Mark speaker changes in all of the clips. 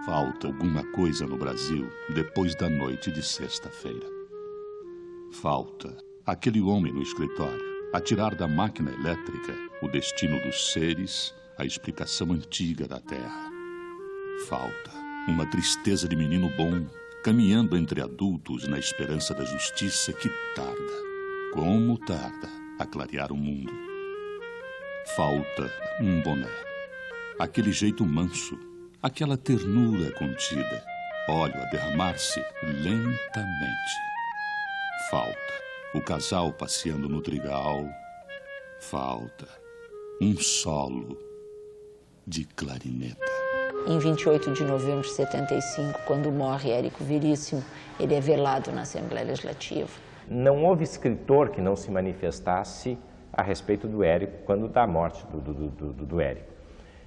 Speaker 1: Falta alguma coisa no Brasil depois da noite de sexta-feira. Falta aquele homem no escritório a tirar da máquina elétrica o destino dos seres, a explicação antiga da Terra. Falta uma tristeza de menino bom caminhando entre adultos na esperança da justiça que tarda, como tarda, a clarear o mundo. Falta um boné, aquele jeito manso, aquela ternura contida, óleo a derramar-se lentamente. Falta o casal passeando no trigal. Falta um solo de clarineta.
Speaker 2: Em 28 de novembro de 75, quando morre Érico Veríssimo, ele é velado na Assembleia Legislativa.
Speaker 3: Não houve escritor que não se manifestasse a respeito do Érico quando da morte do Érico.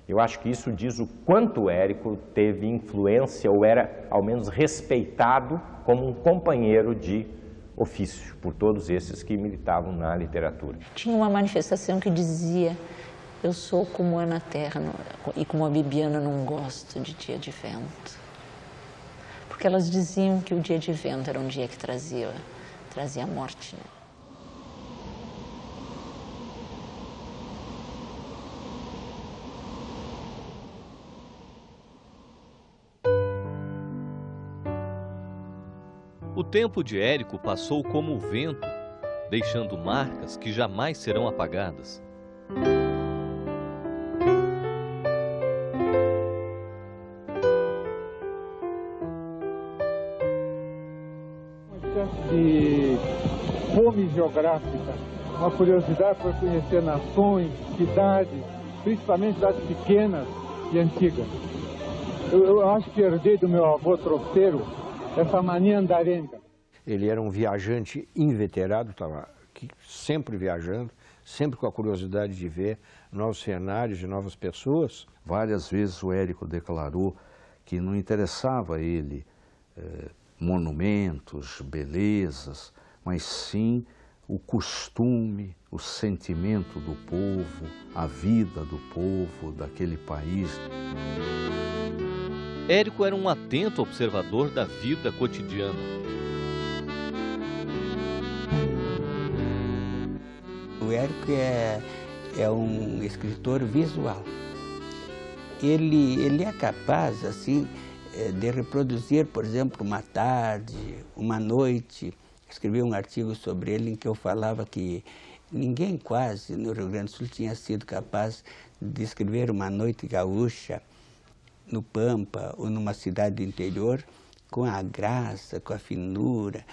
Speaker 3: Eu acho que isso diz o quanto o Érico teve influência ou era, ao menos, respeitado como um companheiro de ofício por todos esses que militavam na literatura.
Speaker 2: Tinha uma manifestação que dizia: eu sou como Ana Terra e como a Bibiana não gosto de dia de vento. Porque elas diziam que o dia de vento era um dia que trazia a morte, né?
Speaker 4: O tempo de Érico passou como o vento, deixando marcas que jamais serão apagadas.
Speaker 5: Uma espécie de fome geográfica, uma curiosidade para conhecer nações, cidades, principalmente cidades pequenas e antigas. Eu acho que herdei do meu avô troceiro essa mania andarenga.
Speaker 6: Ele era um viajante inveterado, estava sempre viajando, sempre com a curiosidade de ver novos cenários, de novas pessoas.
Speaker 7: Várias vezes o Érico declarou que não interessava a ele monumentos, belezas, mas sim o costume, o sentimento do povo, a vida do povo, daquele país.
Speaker 4: Érico era um atento observador da vida cotidiana.
Speaker 8: O Érico é um escritor visual. Ele é capaz, assim, de reproduzir, por exemplo, uma tarde, uma noite. Escrevi um artigo sobre ele em que eu falava que ninguém quase no Rio Grande do Sul tinha sido capaz de descrever uma noite gaúcha no Pampa ou numa cidade do interior com a graça, com a finura,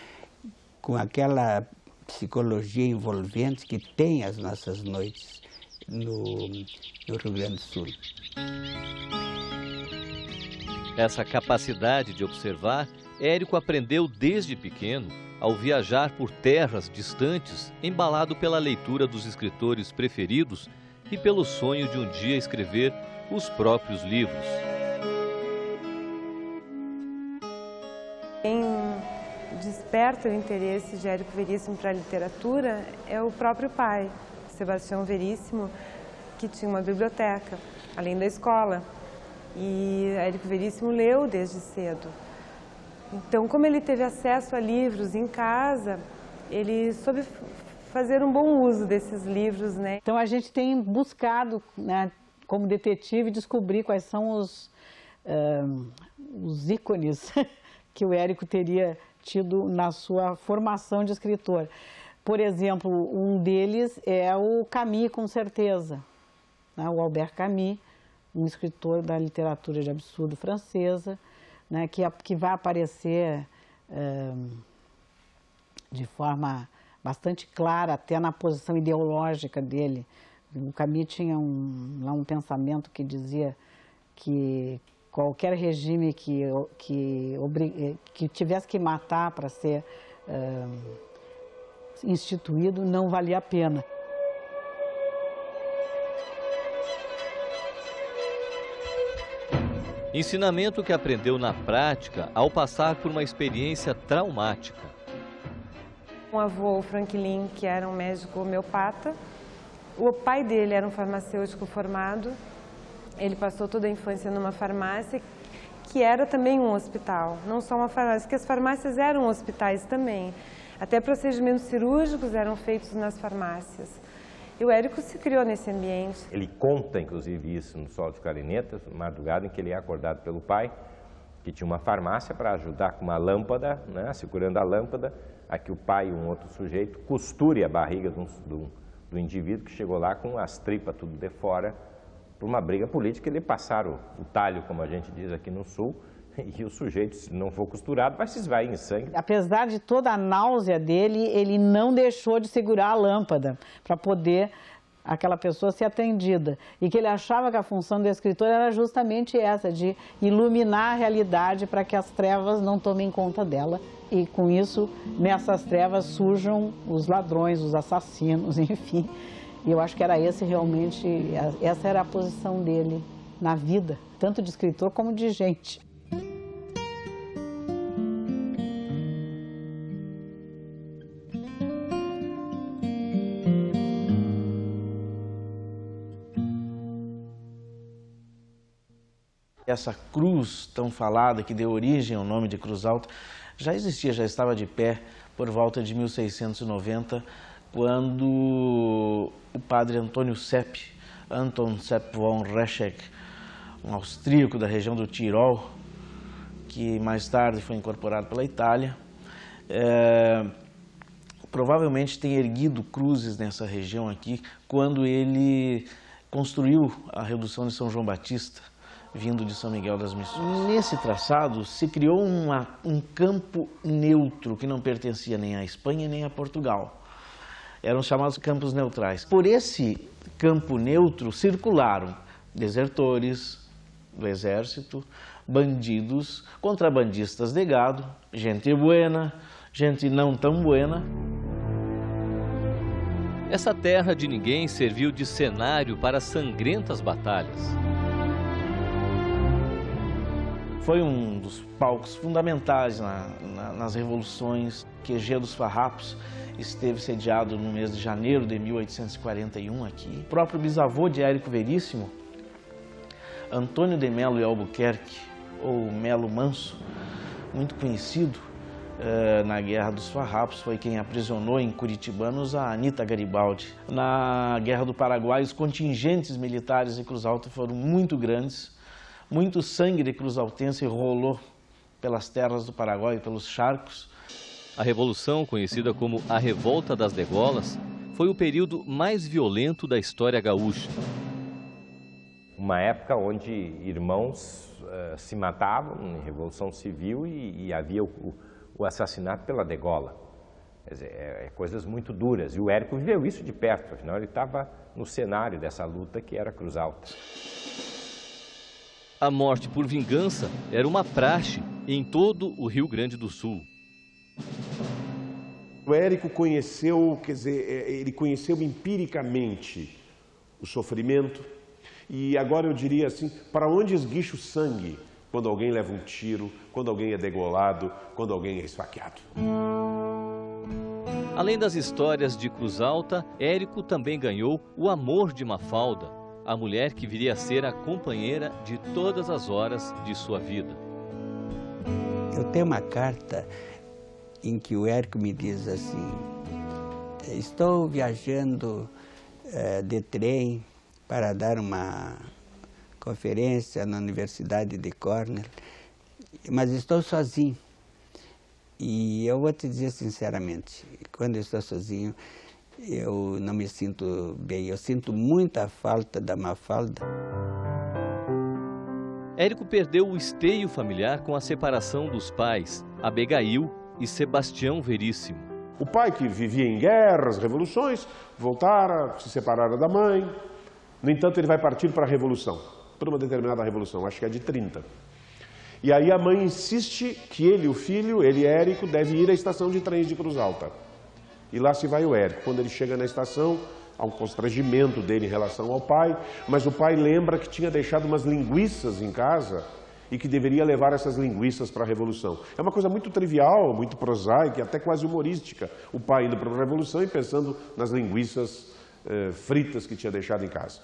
Speaker 8: com aquela psicologia envolvente que tem as nossas noites no Rio Grande do Sul.
Speaker 4: Essa capacidade de observar, Érico aprendeu desde pequeno ao viajar por terras distantes, embalado pela leitura dos escritores preferidos e pelo sonho de um dia escrever os próprios livros.
Speaker 9: Quem desperta o interesse de Érico Veríssimo para a literatura é o próprio pai, Sebastião Veríssimo, que tinha uma biblioteca, além da escola. E Érico Veríssimo leu desde cedo. Então, como ele teve acesso a livros em casa, ele soube fazer um bom uso desses livros, né?
Speaker 10: Então, a gente tem buscado, né, como detetive, descobrir quais são os ícones que o Érico teria tido na sua formação de escritor. Por exemplo, um deles é o Camus, com certeza, né? O Albert Camus, um escritor da literatura de absurdo francesa, né, que vai aparecer de forma bastante clara até na posição ideológica dele. O Camus tinha lá um pensamento que dizia que qualquer regime que tivesse que matar para ser instituído não valia a pena.
Speaker 4: Ensinamento que aprendeu na prática ao passar por uma experiência traumática.
Speaker 9: Um avô, Franklin, que era um médico homeopata. O pai dele era um farmacêutico formado. Ele passou toda a infância numa farmácia que era também um hospital, não só uma farmácia, que as farmácias eram hospitais também. Até procedimentos cirúrgicos eram feitos nas farmácias. E o Érico se criou nesse ambiente.
Speaker 3: Ele conta, inclusive, isso no Sol de Clarinetas, madrugada em que ele é acordado pelo pai, que tinha uma farmácia para ajudar com uma lâmpada, né, segurando a lâmpada, a que o pai e um outro sujeito costure a barriga do indivíduo que chegou lá com as tripas tudo de fora, por uma briga política. Ele passaram o talho, como a gente diz aqui no Sul, e o sujeito, se não for costurado, vai se esvair em sangue.
Speaker 10: Apesar de toda a náusea dele, ele não deixou de segurar a lâmpada para poder aquela pessoa ser atendida. E que ele achava que a função do escritor era justamente essa, de iluminar a realidade para que as trevas não tomem conta dela. E com isso, nessas trevas surjam os ladrões, os assassinos, enfim. E eu acho que era essa era a posição dele na vida, tanto de escritor como de gente.
Speaker 11: Essa cruz tão falada, que deu origem ao nome de Cruz Alta, já existia, já estava de pé por volta de 1690, quando o padre Antônio Sepp, Anton Sepp von Reschek, um austríaco da região do Tirol, que mais tarde foi incorporado pela Itália, provavelmente tem erguido cruzes nessa região aqui, quando ele construiu a redução de São João Batista, vindo de São Miguel das Missões. Nesse traçado se criou um campo neutro que não pertencia nem à Espanha nem a Portugal. Eram chamados campos neutrais. Por esse campo neutro circularam desertores do exército, bandidos, contrabandistas de gado, gente buena, gente não tão buena.
Speaker 4: Essa terra de ninguém serviu de cenário para sangrentas batalhas.
Speaker 11: Foi um dos palcos fundamentais nas revoluções. QG dos Farrapos esteve sediado no mês de janeiro de 1841 aqui. O próprio bisavô de Érico Veríssimo, Antônio de Melo e Albuquerque, ou Melo Manso, muito conhecido na Guerra dos Farrapos, foi quem aprisionou em curitibanos a Anita Garibaldi. Na Guerra do Paraguai, os contingentes militares de Cruz Alta foram muito grandes. Muito sangue de cruzaltense rolou pelas terras do Paraguai e pelos charcos.
Speaker 4: A Revolução, conhecida como a Revolta das Degolas, foi o período mais violento da história gaúcha.
Speaker 3: Uma época onde irmãos se matavam em Revolução Civil e havia o assassinato pela degola. Quer dizer, coisas muito duras. E o Érico viveu isso de perto, afinal ele estava no cenário dessa luta que era Cruz Alta.
Speaker 4: A morte por vingança era uma praxe em todo o Rio Grande do Sul.
Speaker 12: O Érico conheceu, quer dizer, ele conheceu empiricamente o sofrimento e agora eu diria assim, para onde esguicha o sangue quando alguém leva um tiro, quando alguém é degolado, quando alguém é esfaqueado.
Speaker 4: Além das histórias de Cruz Alta, Érico também ganhou o amor de Mafalda, a mulher que viria a ser a companheira de todas as horas de sua vida.
Speaker 8: Eu tenho uma carta em que o Érico me diz assim: estou viajando de trem para dar uma conferência na Universidade de Cornell, mas estou sozinho. E eu vou te dizer sinceramente, quando eu estou sozinho, eu não me sinto bem, eu sinto muita falta da Mafalda.
Speaker 4: Érico perdeu o esteio familiar com a separação dos pais, Abigail e Sebastião Veríssimo.
Speaker 12: O pai, que vivia em guerras, revoluções, voltara, se separara da mãe. No entanto, ele vai partir para a revolução, para uma determinada revolução, acho que é de 30. E aí a mãe insiste que ele, o filho, ele, Érico, deve ir à estação de trens de Cruz Alta. E lá se vai o Érico. Quando ele chega na estação, há um constrangimento dele em relação ao pai, mas o pai lembra que tinha deixado umas linguiças em casa e que deveria levar essas linguiças para a Revolução. É uma coisa muito trivial, muito prosaica, até quase humorística. O pai indo para a Revolução e pensando nas linguiças fritas que tinha deixado em casa.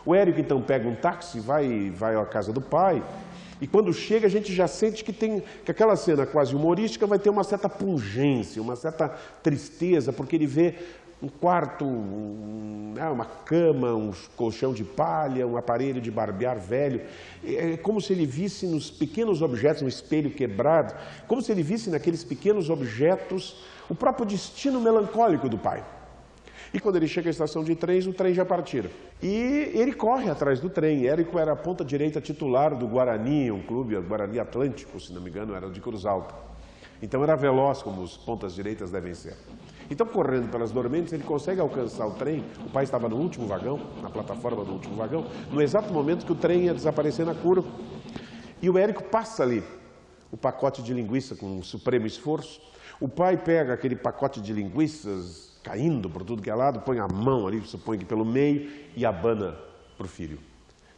Speaker 12: O Érico então pega um táxi, vai à casa do pai E quando chega, a gente já sente que aquela cena quase humorística vai ter uma certa pungência, uma certa tristeza, porque ele vê um quarto, uma cama, um colchão de palha, um aparelho de barbear velho. É como se ele visse nos pequenos objetos, um espelho quebrado, como se ele visse naqueles pequenos objetos o próprio destino melancólico do pai. E quando ele chega à estação de trens, o trem já partira. E ele corre atrás do trem. Érico era a ponta direita titular do Guarani, um clube, o Guarani Atlântico, se não me engano, era de Cruz Alta. Então era veloz, como os pontas direitas devem ser. Então, correndo pelas dormentes, ele consegue alcançar o trem. O pai estava no último vagão, na plataforma do último vagão, no exato momento que o trem ia desaparecer na curva. E o Érico passa ali o pacote de linguiça com um supremo esforço. O pai pega aquele pacote de linguiças caindo por tudo que é lado, põe a mão ali, supõe que pelo meio, e abana para o filho.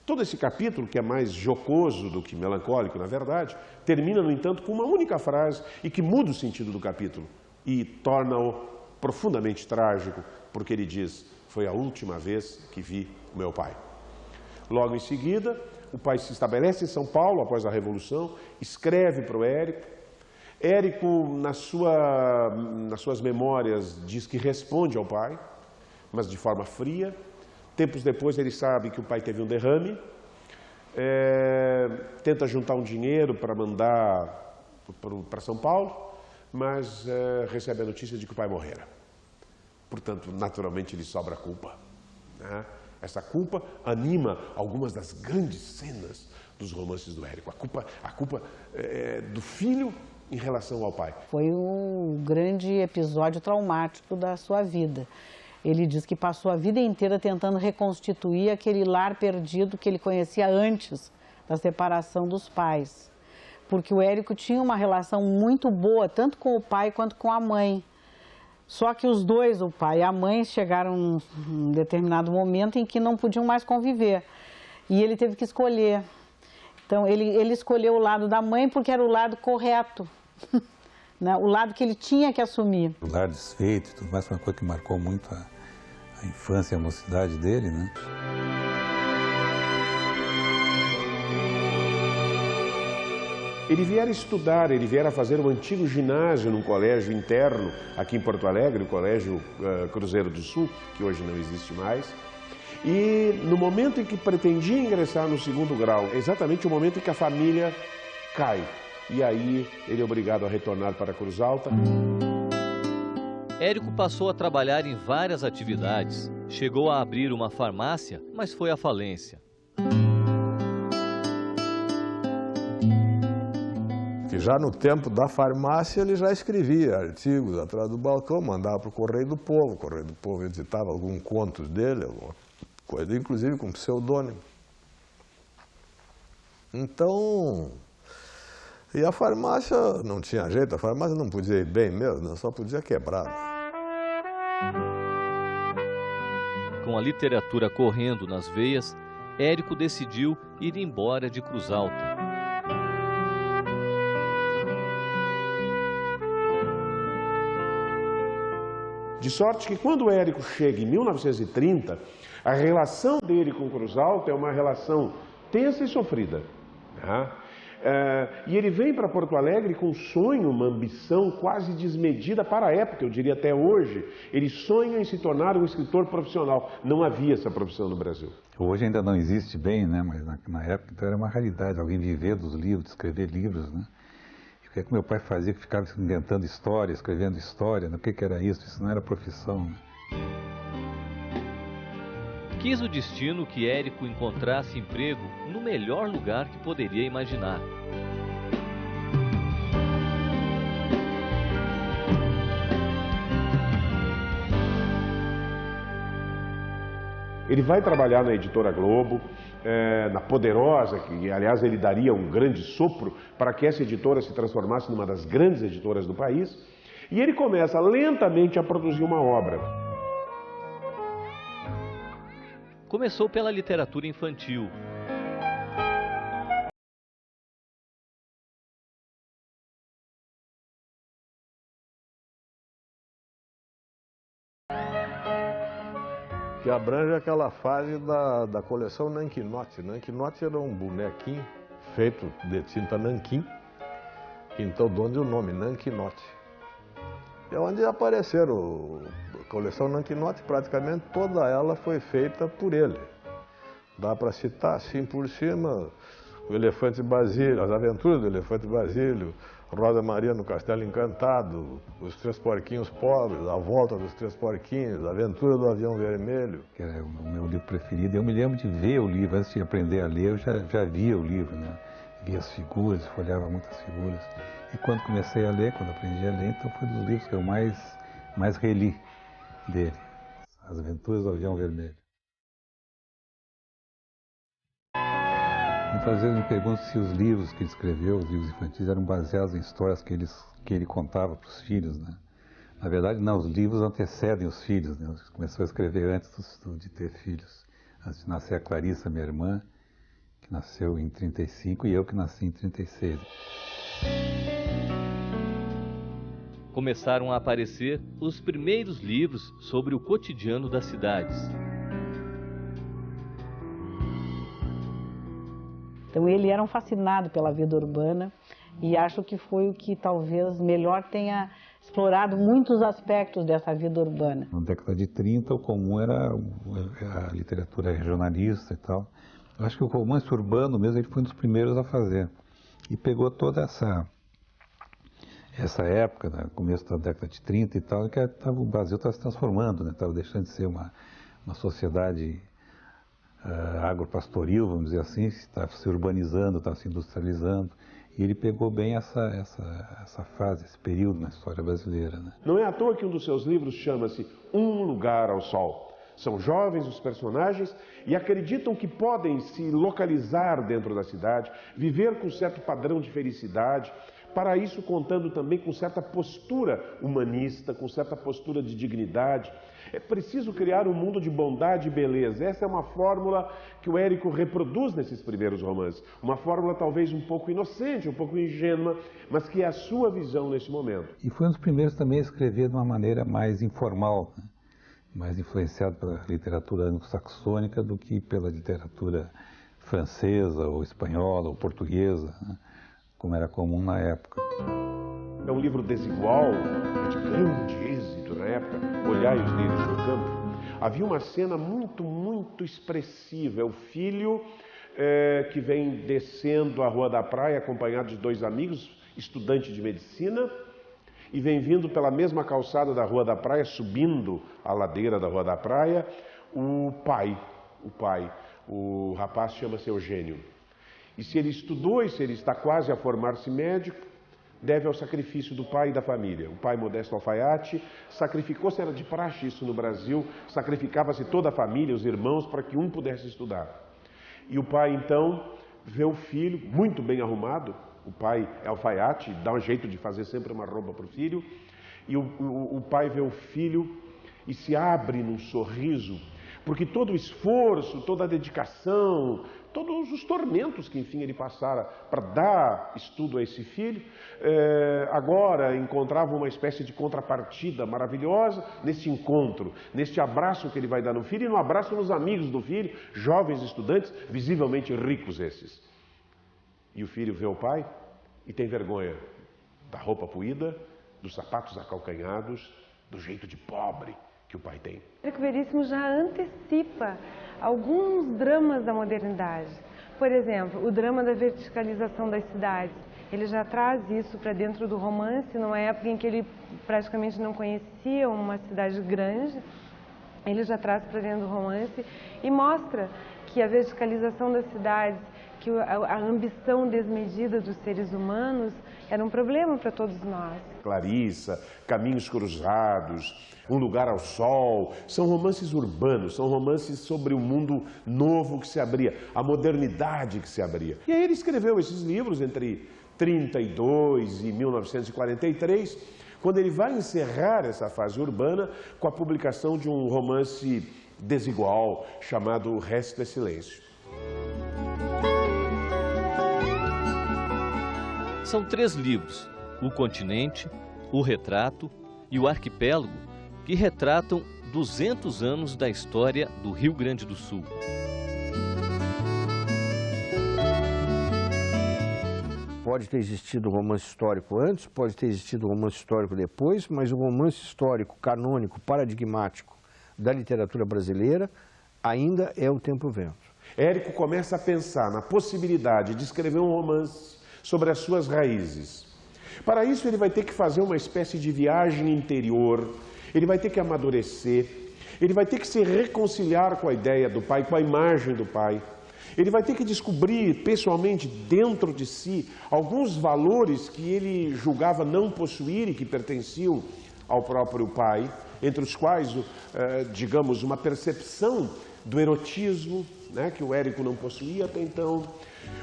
Speaker 12: Todo esse capítulo, que é mais jocoso do que melancólico, na verdade, termina, no entanto, com uma única frase e que muda o sentido do capítulo e torna-o profundamente trágico, porque ele diz: foi a última vez que vi o meu pai. Logo em seguida, o pai se estabelece em São Paulo, após a Revolução, escreve para o Érico. Érico, nas suas memórias, diz que responde ao pai, mas de forma fria. Tempos depois ele sabe que o pai teve um derrame, tenta juntar um dinheiro para mandar para São Paulo, mas recebe a notícia de que o pai morrera. Portanto, naturalmente, lhe sobra a culpa, né? Essa culpa anima algumas das grandes cenas dos romances do Érico. A culpa do filho em relação ao pai.
Speaker 10: Foi um grande episódio traumático da sua vida. Ele diz que passou a vida inteira tentando reconstituir aquele lar perdido que ele conhecia antes da separação dos pais. Porque o Érico tinha uma relação muito boa, tanto com o pai quanto com a mãe. Só que os dois, o pai e a mãe, chegaram num determinado momento em que não podiam mais conviver. E ele teve que escolher. Então, ele escolheu o lado da mãe porque era o lado correto, né? O lado que ele tinha que assumir.
Speaker 13: O lar desfeito e tudo mais foi uma coisa que marcou muito a infância e a mocidade dele, né?
Speaker 12: Ele viera estudar, ele viera fazer o antigo ginásio num colégio interno aqui em Porto Alegre, o Colégio Cruzeiro do Sul, que hoje não existe mais. E no momento em que pretendia ingressar no segundo grau, é exatamente o momento em que a família cai. E aí ele é obrigado a retornar para Cruz Alta.
Speaker 4: Érico passou a trabalhar em várias atividades. Chegou a abrir uma farmácia, mas foi à falência.
Speaker 14: Que já no tempo da farmácia ele já escrevia artigos atrás do balcão, mandava para o Correio do Povo editava algum conto dele, alguma coisa, inclusive com pseudônimo. Então, e a farmácia não tinha jeito, a farmácia não podia ir bem mesmo, só podia quebrar.
Speaker 4: Com a literatura correndo nas veias, Érico decidiu ir embora de Cruz Alta.
Speaker 12: De sorte que quando o Érico chega em 1930, a relação dele com Cruz Alta é uma relação tensa e sofrida. Né? E ele vem para Porto Alegre com um sonho, uma ambição quase desmedida para a época, eu diria até hoje. Ele sonha em se tornar um escritor profissional. Não havia essa profissão no Brasil.
Speaker 13: Hoje ainda não existe bem, né? Mas na época então era uma raridade, alguém viver dos livros, escrever livros, né? O que meu pai fazia, que ficava inventando história, escrevendo história, né? O que era isso? Isso não era profissão, né?
Speaker 4: Quis o destino que Érico encontrasse emprego no melhor lugar que poderia imaginar.
Speaker 12: Ele vai trabalhar na Editora Globo, na Poderosa, que aliás ele daria um grande sopro para que essa editora se transformasse numa das grandes editoras do país, e ele começa lentamente a produzir uma obra.
Speaker 4: Começou pela literatura infantil.
Speaker 14: Que abrange aquela fase da coleção Nanquinote. Nanquinote era um bonequinho feito de tinta nanquim, então de onde o nome, Nanquinote. É onde apareceram a coleção Nanquinote, praticamente toda ela foi feita por ele. Dá para citar assim por cima o Elefante Basílio, as aventuras do Elefante Basílio, Rosa Maria no Castelo Encantado, Os Três Porquinhos Pobres, A Volta dos Três Porquinhos, A Aventura do Avião Vermelho.
Speaker 13: Que era o meu livro preferido. Eu me lembro de ver o livro, antes de aprender a ler, eu já via o livro, né? Via as figuras, folheava muitas figuras. E quando comecei a ler, quando aprendi a ler, então foi dos livros que eu mais reli dele, As Aventuras do Avião Vermelho. Muitas vezes me pergunto se os livros que ele escreveu, os livros infantis, eram baseados em histórias que ele contava para os filhos, né? Na verdade, não, os livros antecedem os filhos, né? Ele começou a escrever antes de ter filhos. Antes de nascer a Clarissa, minha irmã, que nasceu em 35, e eu que nasci em 36.
Speaker 4: Começaram a aparecer os primeiros livros sobre o cotidiano das cidades.
Speaker 10: Então ele era um fascinado pela vida urbana e acho que foi o que talvez melhor tenha explorado muitos aspectos dessa vida urbana.
Speaker 13: Na década de 30 o comum era a literatura regionalista e tal. Eu acho que o romance urbano mesmo ele foi um dos primeiros a fazer. E pegou toda essa época, no começo da década de 30 e tal, que o Brasil estava se transformando, né? Estava deixando de ser uma sociedade agropastoril, vamos dizer assim, estava se urbanizando, estava se industrializando, e ele pegou bem essa fase, esse período na história brasileira, né?
Speaker 12: Não é à toa que um dos seus livros chama-se Um Lugar ao Sol. São jovens os personagens e acreditam que podem se localizar dentro da cidade, viver com certo padrão de felicidade, para isso contando também com certa postura humanista, com certa postura de dignidade. É preciso criar um mundo de bondade e beleza. Essa é uma fórmula que o Érico reproduz nesses primeiros romances. Uma fórmula talvez um pouco inocente, um pouco ingênua, mas que é a sua visão nesse momento.
Speaker 13: E foi um dos primeiros também a escrever de uma maneira mais informal, né? Mais influenciado pela literatura anglo-saxônica do que pela literatura francesa, ou espanhola, ou portuguesa, né? Como era comum na época.
Speaker 12: É um livro desigual, de grande êxito na época. Olhai os lírios do campo. Havia uma cena muito expressiva. É o filho que vem descendo a Rua da Praia, acompanhado de dois amigos, estudante de medicina, e vem vindo pela mesma calçada da Rua da Praia, subindo a ladeira da Rua da Praia, o pai. O rapaz chama-se Eugênio. E se ele estudou e se ele está quase a formar-se médico, deve ao sacrifício do pai e da família. O pai, Modesto Alfaiate, sacrificou-se, era de praxe isso no Brasil, sacrificava-se toda a família, os irmãos, para que um pudesse estudar. E o pai, então, vê o filho muito bem arrumado. O pai é alfaiate, dá um jeito de fazer sempre uma roupa para o filho. E o pai vê o filho e se abre num sorriso, porque todo o esforço, toda a dedicação, todos os tormentos que, enfim, ele passara para dar estudo a esse filho, agora encontrava uma espécie de contrapartida maravilhosa nesse encontro, neste abraço que ele vai dar no filho e no abraço nos amigos do filho, jovens estudantes, visivelmente ricos esses. E o filho vê o pai e tem vergonha da roupa puída, dos sapatos acalcanhados, do jeito de pobre que o pai tem.
Speaker 9: Érico Veríssimo já antecipa alguns dramas da modernidade. Por exemplo, o drama da verticalização das cidades. Ele já traz isso para dentro do romance, numa época em que ele praticamente não conhecia uma cidade grande. Ele já traz para dentro do romance e mostra que a verticalização das cidades, que a ambição desmedida dos seres humanos era um problema para todos nós.
Speaker 12: Clarissa, Caminhos Cruzados, Um Lugar ao Sol, são romances urbanos, são romances sobre o mundo novo que se abria, a modernidade que se abria. E aí ele escreveu esses livros entre 32 e 1943, quando ele vai encerrar essa fase urbana com a publicação de um romance desigual chamado O Resto é Silêncio.
Speaker 4: São 3 livros, O Continente, O Retrato e O Arquipélago, que retratam 200 anos da história do Rio Grande do Sul.
Speaker 6: Pode ter existido um romance histórico antes, pode ter existido um romance histórico depois, mas o romance histórico, canônico, paradigmático da literatura brasileira ainda é O Tempo e o Vento.
Speaker 12: Érico começa a pensar na possibilidade de escrever um romance sobre as suas raízes. Para isso ele vai ter que fazer uma espécie de viagem interior, ele vai ter que amadurecer, ele vai ter que se reconciliar com a ideia do pai, com a imagem do pai. Ele vai ter que descobrir pessoalmente dentro de si alguns valores que ele julgava não possuir e que pertenciam ao próprio pai, entre os quais, digamos, uma percepção do erotismo, né, que o Érico não possuía até então.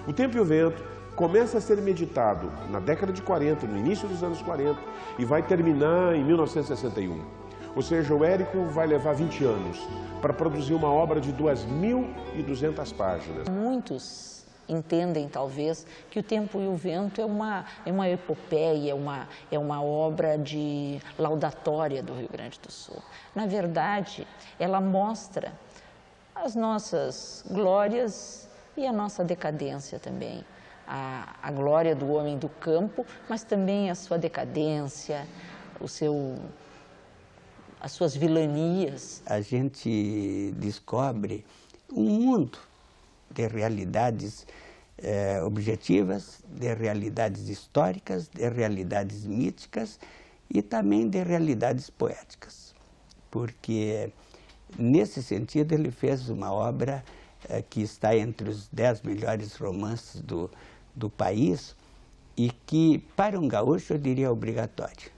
Speaker 12: O Tempo e o Vento começa a ser meditado na década de 40, no início dos anos 40, e vai terminar em 1961. Ou seja, o Érico vai levar 20 anos para produzir uma obra de 2.200 páginas.
Speaker 2: Muitos entendem, talvez, que O Tempo e o Vento é uma epopeia, é uma obra de laudatória do Rio Grande do Sul. Na verdade, ela mostra as nossas glórias e a nossa decadência também. A glória do homem do campo, mas também a sua decadência, as suas vilanias.
Speaker 8: A gente descobre um mundo de realidades objetivas, de realidades históricas, de realidades míticas e também de realidades poéticas. Porque, nesse sentido, ele fez uma obra que está entre os 10 melhores romances do país e que, para um gaúcho, eu diria obrigatório.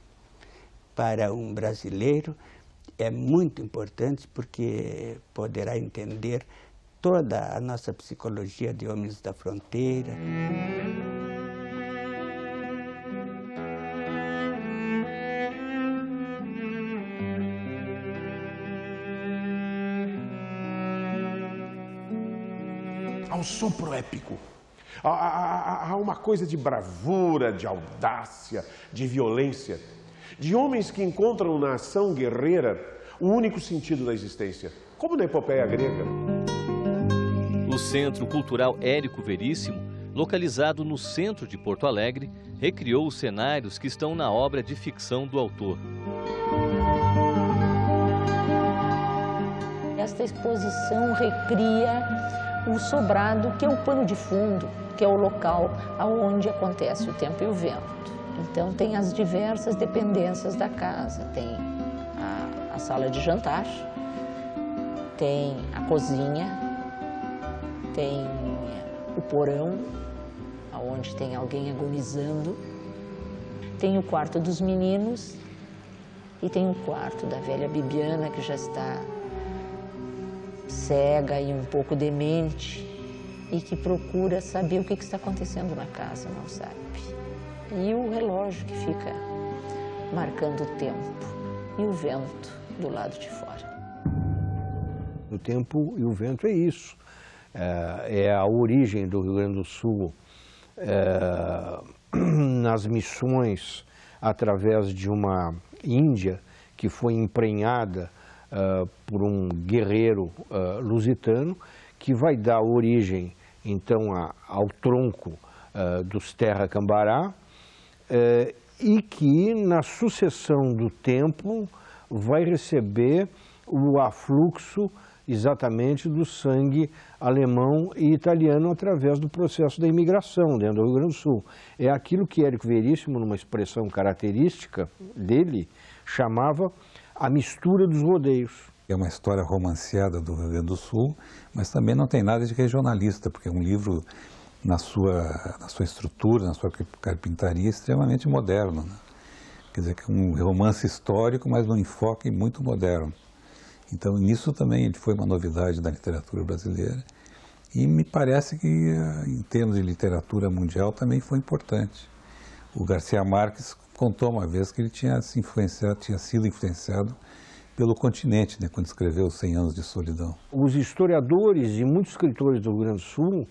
Speaker 8: Para um brasileiro, é muito importante porque poderá entender toda a nossa psicologia de homens da fronteira.
Speaker 12: Há um sopro épico. Há uma coisa de bravura, de audácia, de violência, de homens que encontram na ação guerreira o único sentido da existência, como na epopeia grega.
Speaker 4: O Centro Cultural Érico Veríssimo, localizado no centro de Porto Alegre, recriou os cenários que estão na obra de ficção do autor.
Speaker 2: Esta exposição recria o sobrado, que é o pano de fundo, que é o local onde acontece O Tempo e o Vento. Então, tem as diversas dependências da casa. Tem a sala de jantar, tem a cozinha, tem o porão, onde tem alguém agonizando, tem o quarto dos meninos e tem o quarto da velha Bibiana, que já está cega e um pouco demente e que procura saber o que está acontecendo na casa, não sabe. E o relógio que fica marcando o tempo e o vento do lado de fora.
Speaker 6: O Tempo e o Vento é isso. É a origem do Rio Grande do Sul nas missões através de uma Índia que foi emprenhada por um guerreiro lusitano que vai dar origem, então, ao tronco dos Terra Cambará e que, na sucessão do tempo, vai receber o afluxo exatamente do sangue alemão e italiano através do processo da imigração dentro do Rio Grande do Sul. É aquilo que Érico Veríssimo, numa expressão característica dele, chamava a mistura dos rodeios.
Speaker 13: É uma história romanceada do Rio Grande do Sul, mas também não tem nada de regionalista, porque é um livro, na sua estrutura, na sua carpintaria, extremamente moderno, né? Quer dizer, que é um romance histórico, mas num enfoque muito moderno. Então, nisso também ele foi uma novidade da literatura brasileira e me parece que, em termos de literatura mundial, também foi importante. O Garcia Marques contou uma vez que ele tinha sido influenciado pelo continente, né, quando escreveu Os 100 Anos de Solidão.
Speaker 6: Os historiadores e muitos escritores do Rio Grande do Sul,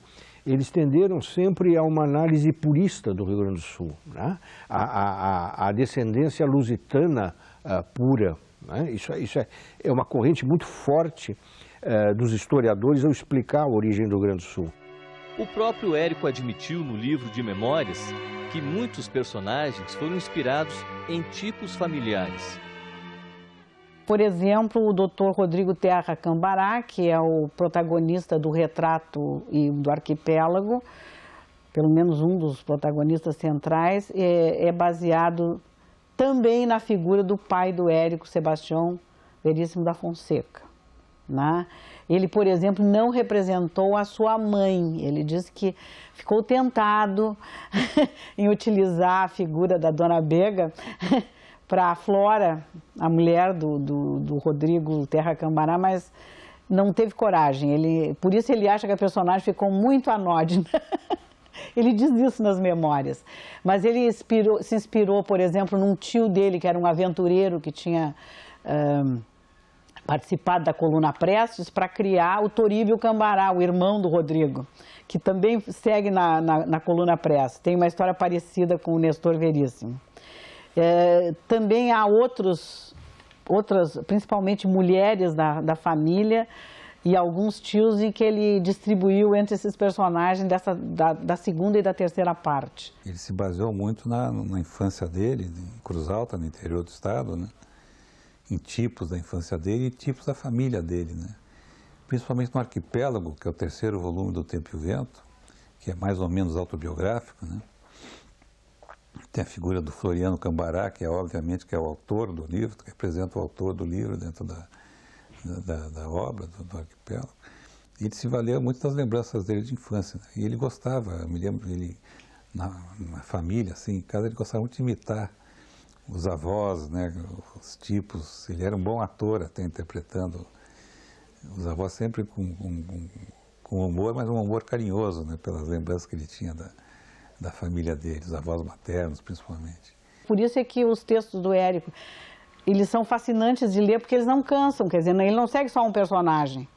Speaker 6: eles tenderam sempre a uma análise purista do Rio Grande do Sul, né? A descendência lusitana pura. Né? Isso é uma corrente muito forte dos historiadores ao explicar a origem do Rio Grande do Sul.
Speaker 4: O próprio Érico admitiu no livro de memórias que muitos personagens foram inspirados em tipos familiares.
Speaker 10: Por exemplo, o Dr. Rodrigo Terra Cambará, que é o protagonista do Retrato e do Arquipélago, pelo menos um dos protagonistas centrais, é baseado também na figura do pai do Érico, Sebastião Veríssimo da Fonseca, né? Ele, por exemplo, não representou a sua mãe. Ele disse que ficou tentado em utilizar a figura da Dona Bega para a Flora, a mulher do Rodrigo Terra Cambará, mas não teve coragem. Por isso ele acha que a personagem ficou muito anódina. Ele diz isso nas memórias. Mas ele se inspirou, por exemplo, num tio dele, que era um aventureiro que tinha participado da Coluna Prestes, para criar o Toríbio Cambará, o irmão do Rodrigo, que também segue na Coluna Prestes. Tem uma história parecida com o Nestor Veríssimo. Também há outras, principalmente mulheres da família e alguns tios, em que ele distribuiu entre esses personagens da segunda e da terceira parte.
Speaker 13: Ele se baseou muito na infância dele, em Cruz Alta, no interior do estado, né? Em tipos da infância dele e tipos da família dele, né? Principalmente no Arquipélago, que é o terceiro volume do Tempo e o Vento, que é mais ou menos autobiográfico, né? Tem a figura do Floriano Cambará, que é obviamente que é o autor do livro, que representa o autor do livro dentro da obra do Arquipélago. E ele se valeu muito das lembranças dele de infância, né? E ele gostava, eu me lembro dele na família, assim, em casa ele gostava muito de imitar os avós, né, os tipos. Ele era um bom ator até interpretando os avós, sempre com humor, mas um humor carinhoso, né, pelas lembranças que ele tinha da família dele, os avós maternos principalmente.
Speaker 10: Por isso é que os textos do Érico, eles são fascinantes de ler, porque eles não cansam, quer dizer, ele não segue só um personagem,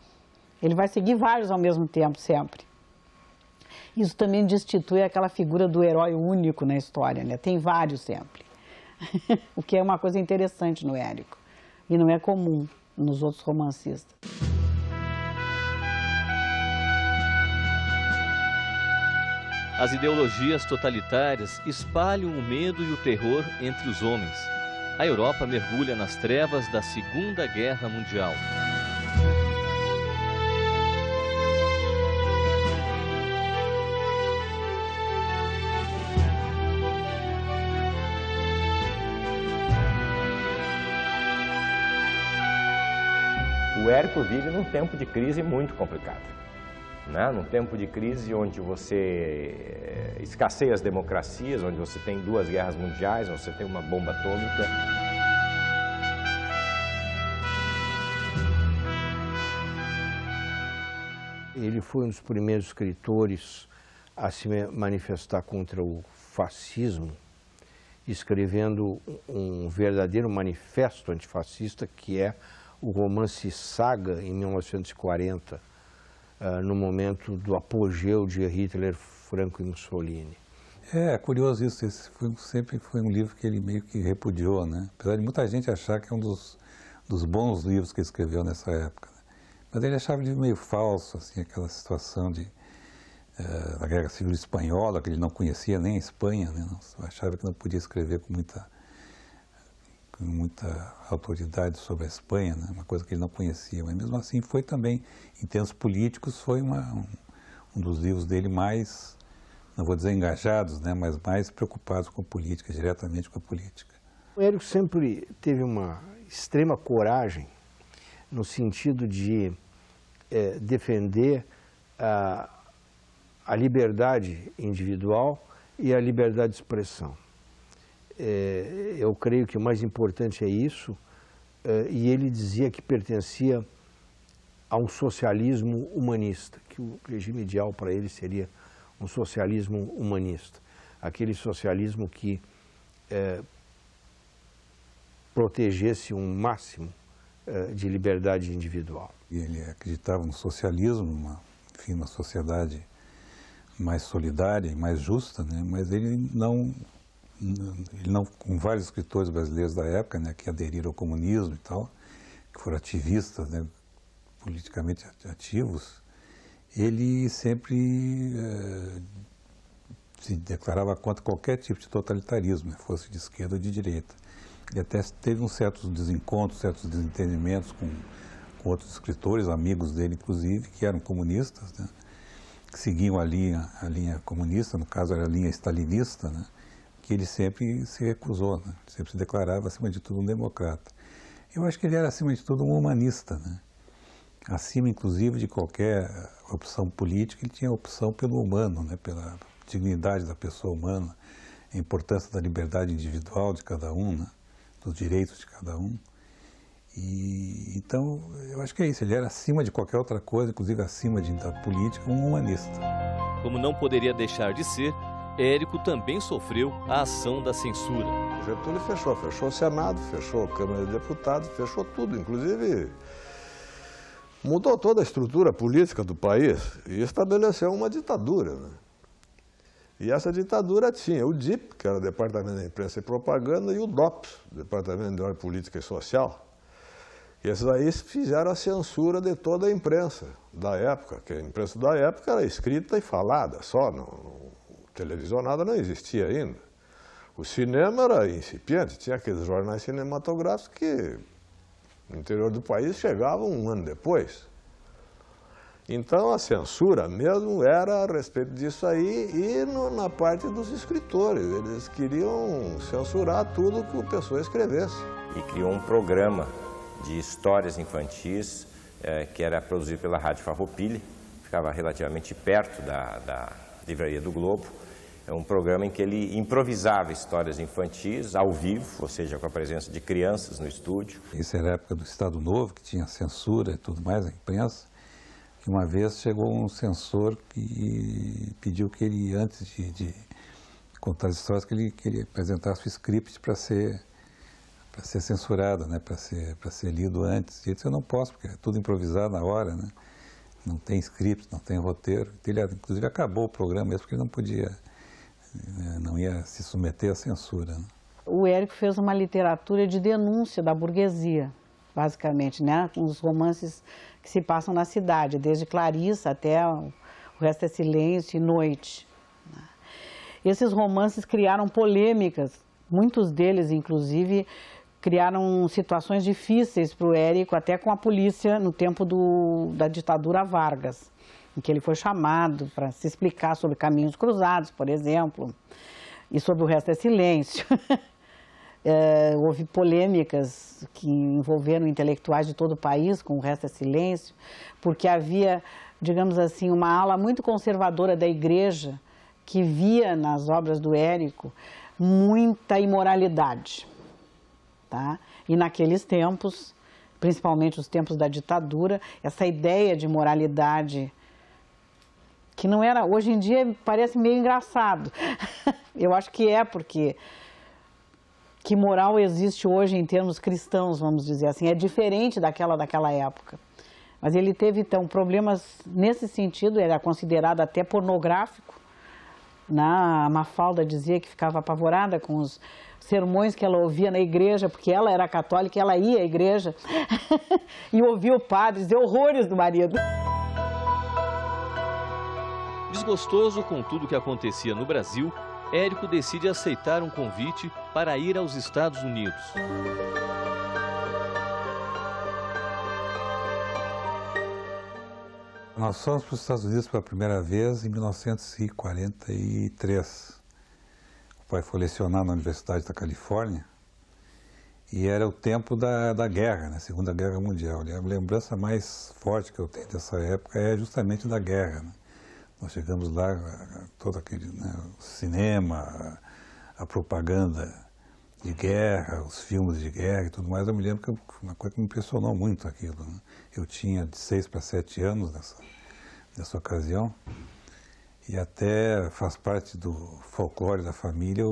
Speaker 10: ele vai seguir vários ao mesmo tempo, sempre. Isso também destitui aquela figura do herói único na história, né? Tem vários sempre. O que é uma coisa interessante no Érico, e não é comum nos outros romancistas.
Speaker 4: As ideologias totalitárias espalham o medo e o terror entre os homens. A Europa mergulha nas trevas da Segunda Guerra Mundial.
Speaker 3: O Érico vive num tempo de crise muito complicado, né? Num tempo de crise onde você escasseia as democracias, onde você tem 2 guerras mundiais, onde você tem uma bomba atômica.
Speaker 6: Ele foi um dos primeiros escritores a se manifestar contra o fascismo, escrevendo um verdadeiro manifesto antifascista, que é o romance Saga, em 1940, no momento do apogeu de Hitler, Franco e Mussolini.
Speaker 13: É curioso isso, esse sempre foi um livro que ele meio que repudiou, né? Apesar de muita gente achar que é um dos bons livros que ele escreveu nessa época, né? Mas ele achava ele meio falso, assim, aquela situação da Guerra Civil Espanhola, que ele não conhecia nem a Espanha, né? Achava que não podia escrever com muita autoridade sobre a Espanha, né? Uma coisa que ele não conhecia, mas mesmo assim foi também, em termos políticos, foi um dos livros dele mais, não vou dizer engajados, né? Mas mais preocupados com a política, diretamente com a política.
Speaker 6: O Érico sempre teve uma extrema coragem no sentido de defender a liberdade individual e a liberdade de expressão. Eu creio que o mais importante é isso, e ele dizia que pertencia a um socialismo humanista, que o regime ideal para ele seria um socialismo humanista, aquele socialismo que protegesse um máximo de liberdade individual.
Speaker 13: Ele acreditava no socialismo, enfim, uma sociedade mais solidária e mais justa, né? Mas ele não, com vários escritores brasileiros da época, né, que aderiram ao comunismo e tal, que foram ativistas, né, politicamente ativos, ele sempre se declarava contra qualquer tipo de totalitarismo, né, fosse de esquerda ou de direita. Ele até teve uns certos desencontros, certos desentendimentos com outros escritores, amigos dele inclusive, que eram comunistas, né, que seguiam a linha comunista, no caso era a linha stalinista, né, que ele sempre se recusou, né, sempre se declarava, acima de tudo, um democrata. Eu acho que ele era, acima de tudo, um humanista, né, acima, inclusive, de qualquer opção política, ele tinha opção pelo humano, né, pela dignidade da pessoa humana, a importância da liberdade individual de cada um, né, dos direitos de cada um. E então, eu acho que é isso, ele era acima de qualquer outra coisa, inclusive acima da política, um humanista.
Speaker 4: Como não poderia deixar de ser, Érico também sofreu a ação da censura.
Speaker 14: O Getúlio fechou o Senado, fechou a Câmara de Deputados, fechou tudo, inclusive mudou toda a estrutura política do país e estabeleceu uma ditadura, né? E essa ditadura tinha o DIP, que era o Departamento de Imprensa e Propaganda, e o DOPS, Departamento de Ordem Política e Social. E esses aí fizeram a censura de toda a imprensa da época, que a imprensa da época era escrita e falada, só, televisionada não existia ainda. O cinema era incipiente, tinha aqueles jornais cinematográficos que no interior do país chegavam um ano depois. Então a censura mesmo era a respeito disso aí e na parte dos escritores. Eles queriam censurar tudo que a pessoa escrevesse.
Speaker 3: E criou um programa de histórias infantis que era produzido pela Rádio Farroupilha, ficava relativamente perto da Livraria do Globo. É um programa em que ele improvisava histórias infantis ao vivo, ou seja, com a presença de crianças no estúdio.
Speaker 13: Isso era a época do Estado Novo, que tinha censura e tudo mais, a imprensa. E uma vez chegou um censor que pediu que ele, antes de contar as histórias, que ele apresentasse o script para ser censurado, né, para ser lido antes. E ele disse, eu não posso, porque é tudo improvisado na hora, né? Não tem script, não tem roteiro. Ele, inclusive, acabou o programa mesmo, porque ele não podia, não ia se submeter à censura, né?
Speaker 10: O Érico fez uma literatura de denúncia da burguesia, basicamente, né, com os romances que se passam na cidade, desde Clarissa até O Resto é Silêncio e Noite. Esses romances criaram polêmicas, muitos deles, inclusive, criaram situações difíceis para o Érico, até com a polícia no tempo da ditadura Vargas, em que ele foi chamado para se explicar sobre caminhos cruzados, por exemplo, e sobre O Resto é Silêncio. Houve polêmicas que envolveram intelectuais de todo o país com O Resto é Silêncio, porque havia, digamos assim, uma ala muito conservadora da igreja que via nas obras do Érico muita imoralidade, tá? E naqueles tempos, principalmente os tempos da ditadura, essa ideia de moralidade que não era, hoje em dia parece meio engraçado. Eu acho que porque que moral existe hoje em termos cristãos, vamos dizer assim, é diferente daquela época. Mas ele teve, então, problemas nesse sentido, era considerado até pornográfico. A Mafalda dizia que ficava apavorada com os sermões que ela ouvia na igreja, porque ela era católica, ela ia à igreja e ouvia o padre dizer horrores do marido.
Speaker 4: Desgostoso com tudo o que acontecia no Brasil, Érico decide aceitar um convite para ir aos Estados Unidos.
Speaker 13: Nós fomos para os Estados Unidos pela primeira vez em 1943. O pai foi lecionar na Universidade da Califórnia e era o tempo da guerra, né? Segunda Guerra Mundial. A lembrança mais forte que eu tenho dessa época é justamente da guerra, né? Nós chegamos lá, todo aquele, né, o cinema, a propaganda de guerra, os filmes de guerra e tudo mais. Eu me lembro que uma coisa que me impressionou muito aquilo, né? Eu tinha de 6 para 7 anos nessa ocasião e até faz parte do folclore da família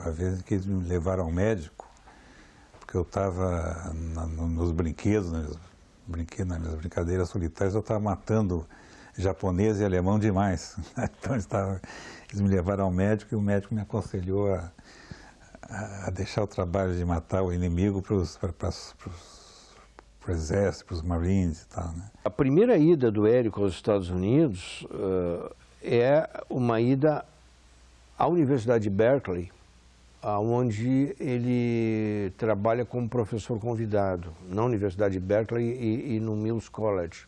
Speaker 13: a vez em que eles me levaram ao médico, porque eu estava nos brinquedos, nas brincadeiras solitárias, eu estava matando japonês e alemão demais. Então eles me levaram ao médico e o médico me aconselhou a deixar o trabalho de matar o inimigo para os o exército, para os Marines e tal, né?
Speaker 6: A primeira ida do Érico aos Estados Unidos é uma ida à Universidade de Berkeley, onde ele trabalha como professor convidado, na Universidade de Berkeley e no Mills College,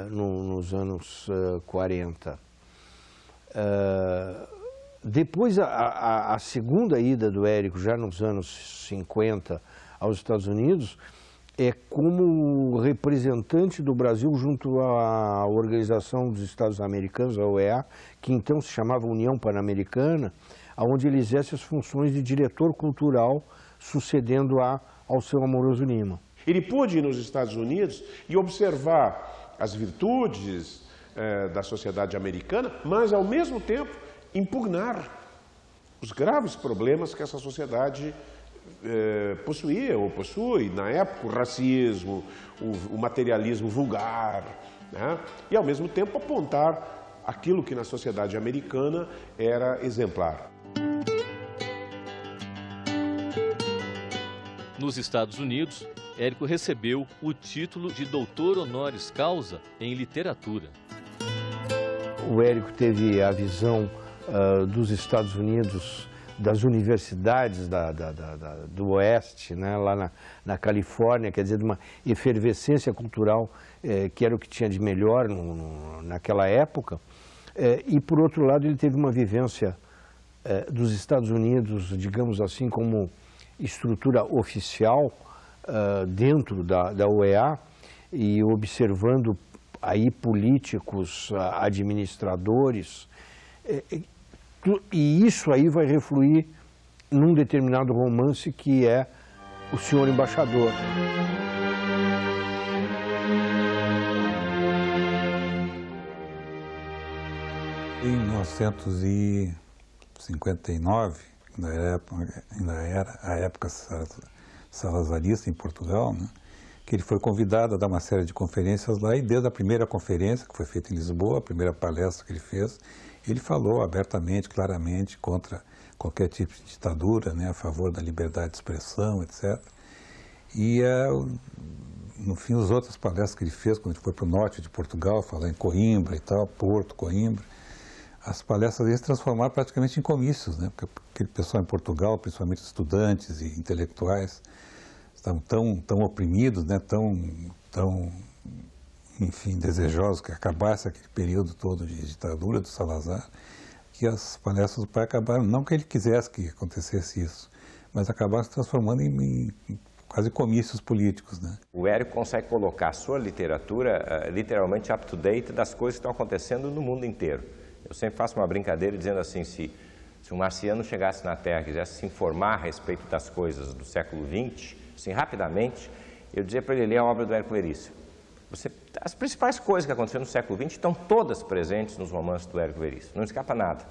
Speaker 6: nos anos 40. Depois, a segunda ida do Érico, já nos anos 50, aos Estados Unidos, é como representante do Brasil junto à Organização dos Estados Americanos, a OEA, que então se chamava União Pan-Americana, onde ele exerce as funções de diretor cultural, sucedendo ao seu Amoroso Lima.
Speaker 12: Ele pôde ir nos Estados Unidos e observar as virtudes da sociedade americana, mas, ao mesmo tempo, impugnar os graves problemas que essa sociedade possuía ou possui, na época, o racismo, o materialismo vulgar, né? E, ao mesmo tempo, apontar aquilo que na sociedade americana era exemplar.
Speaker 4: Nos Estados Unidos, Érico recebeu o título de doutor honoris causa em literatura.
Speaker 6: O Érico teve a visão dos Estados Unidos, das universidades do Oeste, né, lá na Califórnia, quer dizer, de uma efervescência cultural que era o que tinha de melhor naquela época. E, por outro lado, ele teve uma vivência dos Estados Unidos, digamos assim, como estrutura oficial dentro da OEA, e observando aí políticos, administradores, e isso aí vai refluir num determinado romance que é O Senhor Embaixador.
Speaker 13: Em 1959, ainda era a época salazarista em Portugal, né, que ele foi convidado a dar uma série de conferências lá, e desde a primeira conferência, que foi feita em Lisboa, a primeira palestra que ele fez, ele falou abertamente, claramente, contra qualquer tipo de ditadura, né, a favor da liberdade de expressão, etc. E, no fim, as outras palestras que ele fez, quando ele foi para o norte de Portugal, falar em Coimbra e tal, Porto, Coimbra, as palestras deles se transformaram praticamente em comícios, né, porque aquele pessoal em Portugal, principalmente estudantes e intelectuais, estavam tão oprimidos, né, enfim, desejosos que acabasse aquele período todo de ditadura do Salazar, que as palestras do pai acabaram, não que ele quisesse que acontecesse isso, mas acabaram se transformando em quase comícios políticos, né?
Speaker 3: O Érico consegue colocar a sua literatura literalmente up-to-date das coisas que estão acontecendo no mundo inteiro. Eu sempre faço uma brincadeira dizendo assim, se um marciano chegasse na Terra e quisesse se informar a respeito das coisas do século XX, assim, rapidamente, eu dizia para ele ler a obra do Érico Veríssimo. As principais coisas que aconteceram no século XX estão todas presentes nos romances do Érico Veríssimo, não escapa nada,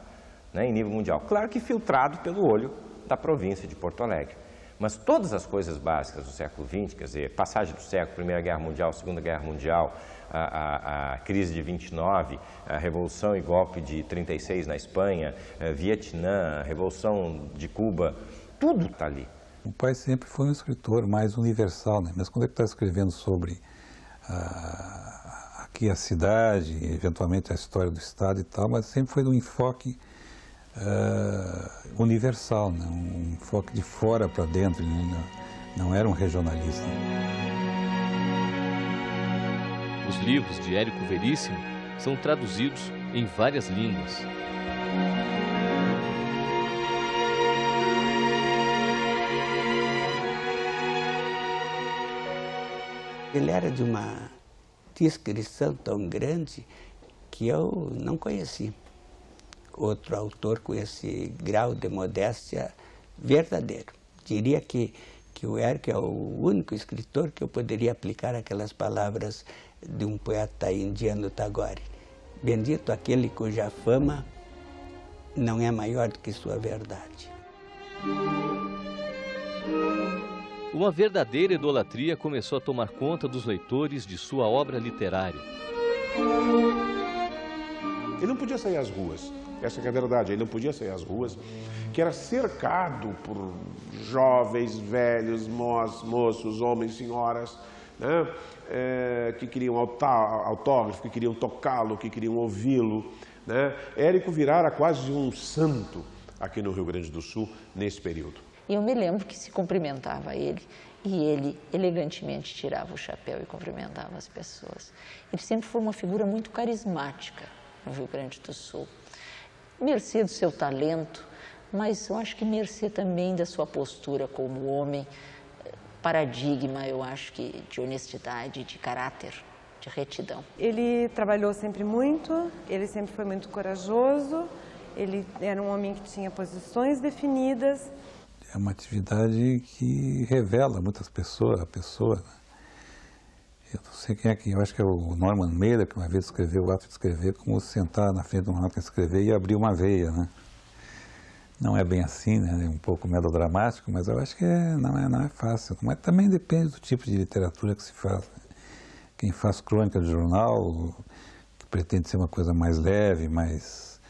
Speaker 3: né, em nível mundial. Claro que filtrado pelo olho da província de Porto Alegre, mas todas as coisas básicas do século XX, quer dizer, passagem do século, Primeira Guerra Mundial, Segunda Guerra Mundial, a crise de 29, a Revolução e golpe de 36 na Espanha, Vietnã, a Revolução de Cuba, tudo está ali.
Speaker 13: O pai sempre foi um escritor mais universal, né? Mas quando ele está escrevendo sobre aqui a cidade, eventualmente a história do Estado e tal, mas sempre foi um enfoque universal, né? Um enfoque de fora para dentro, ele não era um regionalista.
Speaker 4: Os livros de Érico Veríssimo são traduzidos em várias línguas.
Speaker 8: Ele era de uma discrição tão grande que eu não conheci outro autor com esse grau de modéstia verdadeiro. Diria que o Érico é o único escritor que eu poderia aplicar aquelas palavras de um poeta indiano, Tagore. Bendito aquele cuja fama não é maior do que sua verdade.
Speaker 4: Uma verdadeira idolatria começou a tomar conta dos leitores de sua obra literária.
Speaker 12: Ele não podia sair às ruas, essa que é a verdade, ele não podia sair às ruas, que era cercado por jovens, velhos, moços, homens, senhoras, né? Que queriam autógrafo, que queriam tocá-lo, que queriam ouvi-lo, né? Érico virara quase um santo aqui no Rio Grande do Sul nesse período.
Speaker 2: E eu me lembro que se cumprimentava ele e ele elegantemente tirava o chapéu e cumprimentava as pessoas. Ele sempre foi uma figura muito carismática no Rio Grande do Sul. Mercê do seu talento, mas eu acho que mercê também da sua postura como homem, paradigma, eu acho que de honestidade, de caráter, de retidão.
Speaker 9: Ele trabalhou sempre muito, ele sempre foi muito corajoso, ele era um homem que tinha posições definidas.
Speaker 13: É uma atividade que revela muitas pessoas, a pessoa. Né? Eu não sei quem é que, eu acho que é o Norman Mailer, que uma vez escreveu o ato de escrever, como sentar na frente de uma máquina de escrever e abrir uma veia, né? Não é bem assim, né? É um pouco melodramático, mas eu acho que não é fácil. Mas também depende do tipo de literatura que se faz. Quem faz crônica de jornal, que pretende ser uma coisa mais leve, mais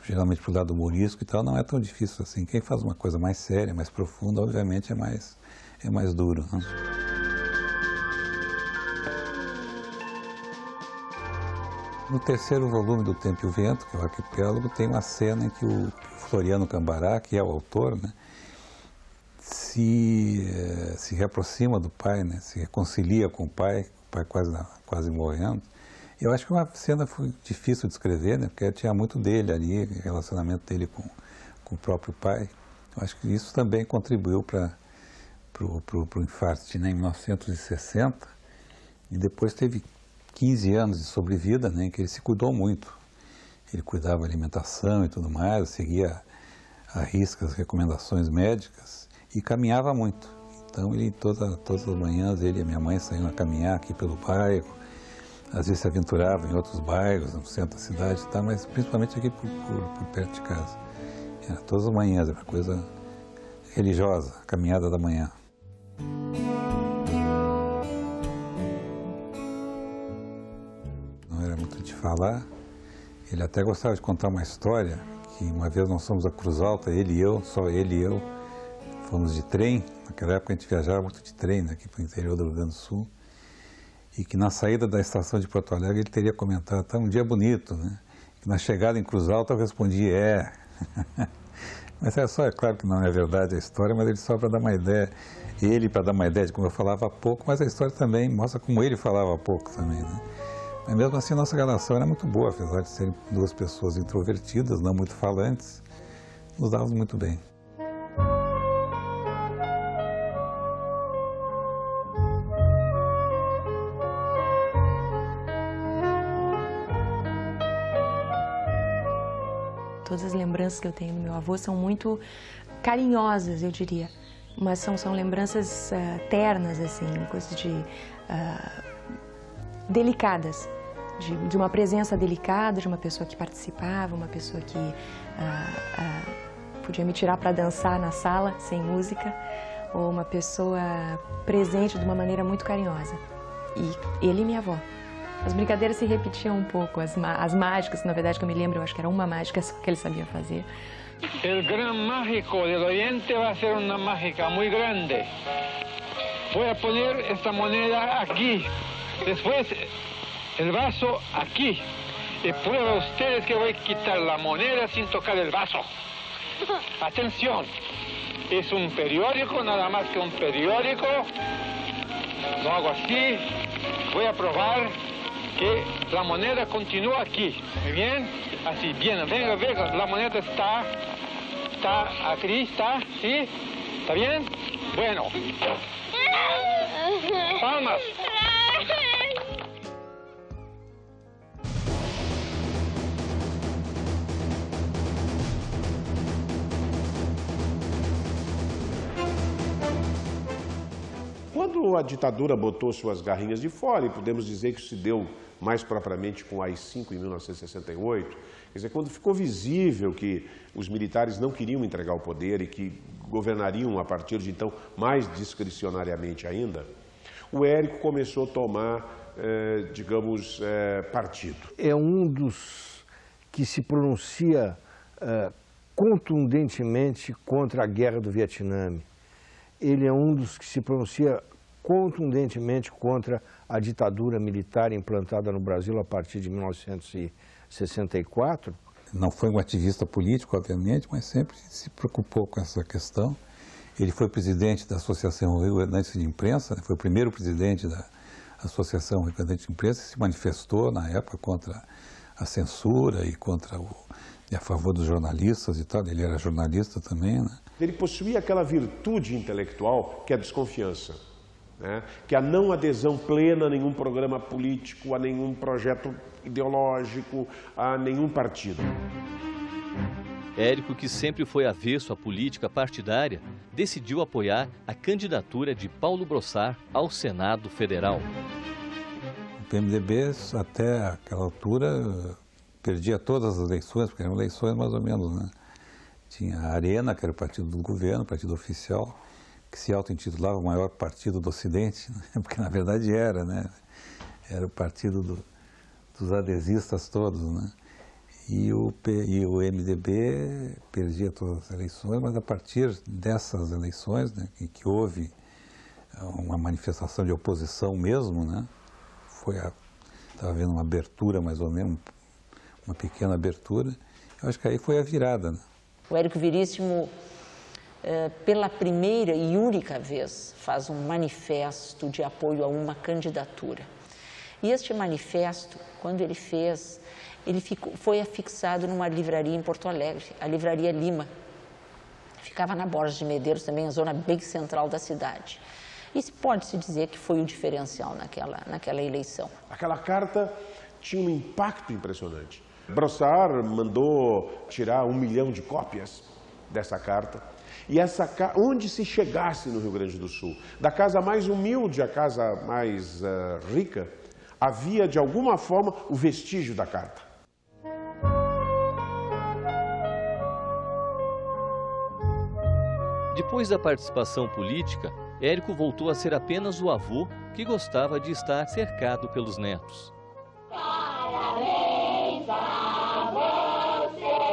Speaker 13: geralmente pro lado humorístico e tal, não é tão difícil assim. Quem faz uma coisa mais séria, mais profunda, obviamente é mais duro. Né? No terceiro volume do Tempo e o Vento, que é o Arquipélago, tem uma cena em que o Floriano Cambará, que é o autor, né, se reaproxima do pai, né, se reconcilia com o pai quase morrendo. Eu acho que uma cena foi difícil de escrever, né, porque tinha muito dele ali, o relacionamento dele com o próprio pai. Eu acho que isso também contribuiu para o infarte, né, em 1960, e depois teve 15 anos de sobrevida, né, em que ele se cuidou muito. Ele cuidava da alimentação e tudo mais, seguia à risca as recomendações médicas e caminhava muito. Então, ele todas as manhãs, ele e a minha mãe saíam a caminhar aqui pelo bairro, às vezes se aventuravam em outros bairros, no centro da cidade, tá, mas principalmente aqui por perto de casa. Era todas as manhãs, era uma coisa religiosa, a caminhada da manhã. Não era muito de falar. Ele até gostava de contar uma história, que uma vez nós fomos a Cruz Alta, ele e eu, só ele e eu, fomos de trem. Naquela época a gente viajava muito de trem, né, aqui para o interior do Rio Grande do Sul. E que na saída da estação de Porto Alegre ele teria comentado, tá um dia bonito, né? Que na chegada em Cruz Alta eu respondi, é. Mas é claro que não é verdade a história, mas ele só para dar uma ideia. Ele para dar uma ideia de como eu falava pouco, mas a história também mostra como ele falava pouco também, né? Mas mesmo assim, nossa relação era muito boa, apesar de serem duas pessoas introvertidas, não muito falantes, nos dávamos muito bem.
Speaker 15: Todas as lembranças que eu tenho do meu avô são muito carinhosas, eu diria. Mas são lembranças ternas, assim, coisas delicadas, de uma presença delicada, de uma pessoa que participava, uma pessoa que podia me tirar para dançar na sala, sem música, ou uma pessoa presente de uma maneira muito carinhosa. E ele e minha avó. As brincadeiras se repetiam um pouco, as mágicas, na verdade, que eu me lembro, eu acho que era uma mágica só que ele sabia fazer.
Speaker 16: El gran mágico del Oriente va a ser una mágica muy grande. Voy a poner esta moneda aquí. Después, el vaso aquí. Y prueben ustedes que voy a quitar la moneda sin tocar el vaso. Atención, es un periódico, nada más que un periódico. Lo hago así. Voy a probar que la moneda continúa aquí. Muy bien, así, bien, venga, venga, la moneda está aquí, ¿está? ¿Sí? ¿Está bien? Bueno. Palmas.
Speaker 12: Quando a ditadura botou suas garrinhas de fora, e podemos dizer que isso se deu mais propriamente com o AI-5 em 1968, quer dizer, quando ficou visível que os militares não queriam entregar o poder e que governariam a partir de então mais discricionariamente ainda, o Érico começou a tomar, digamos, partido.
Speaker 6: É um dos que se pronuncia contundentemente contra a guerra do Vietnã. Ele é um dos que se pronuncia contundentemente contra a ditadura militar implantada no Brasil a partir de 1964.
Speaker 13: Não foi um ativista político, obviamente, mas sempre se preocupou com essa questão. Ele foi presidente da Associação Rio Grandense de Imprensa, foi o primeiro presidente da Associação Rio Grandense de Imprensa, se manifestou na época contra a censura e a favor dos jornalistas e tal. Ele era jornalista também, né?
Speaker 12: Ele possuía aquela virtude intelectual que é a desconfiança, né? Que é a não adesão plena a nenhum programa político, a nenhum projeto ideológico, a nenhum partido.
Speaker 4: Érico, que sempre foi avesso à política partidária, decidiu apoiar a candidatura de Paulo Brossard ao Senado Federal.
Speaker 13: O PMDB, até aquela altura, perdia todas as eleições, porque eram eleições mais ou menos, né? Tinha a Arena, que era o partido do governo, o partido oficial, que se auto-intitulava o maior partido do Ocidente, né? Porque na verdade era, né? Era o partido dos adesistas todos, né? E o MDB perdia todas as eleições, mas a partir dessas eleições, né, que houve uma manifestação de oposição mesmo, né? Estava havendo uma abertura, mais ou menos, uma pequena abertura. Eu acho que aí foi a virada, né?
Speaker 2: O Érico Veríssimo, pela primeira e única vez, faz um manifesto de apoio a uma candidatura. E este manifesto, quando ele fez, foi afixado numa livraria em Porto Alegre, a Livraria Lima. Ficava na Borges de Medeiros, também a zona bem central da cidade. E pode-se dizer que foi o diferencial naquela eleição.
Speaker 12: Aquela carta tinha um impacto impressionante. Brossard mandou tirar 1 milhão de cópias dessa carta. E onde se chegasse no Rio Grande do Sul, da casa mais humilde à casa mais rica, havia de alguma forma o vestígio da carta.
Speaker 4: Depois da participação política, Érico voltou a ser apenas o avô que gostava de estar cercado pelos netos.
Speaker 17: Parabéns a você,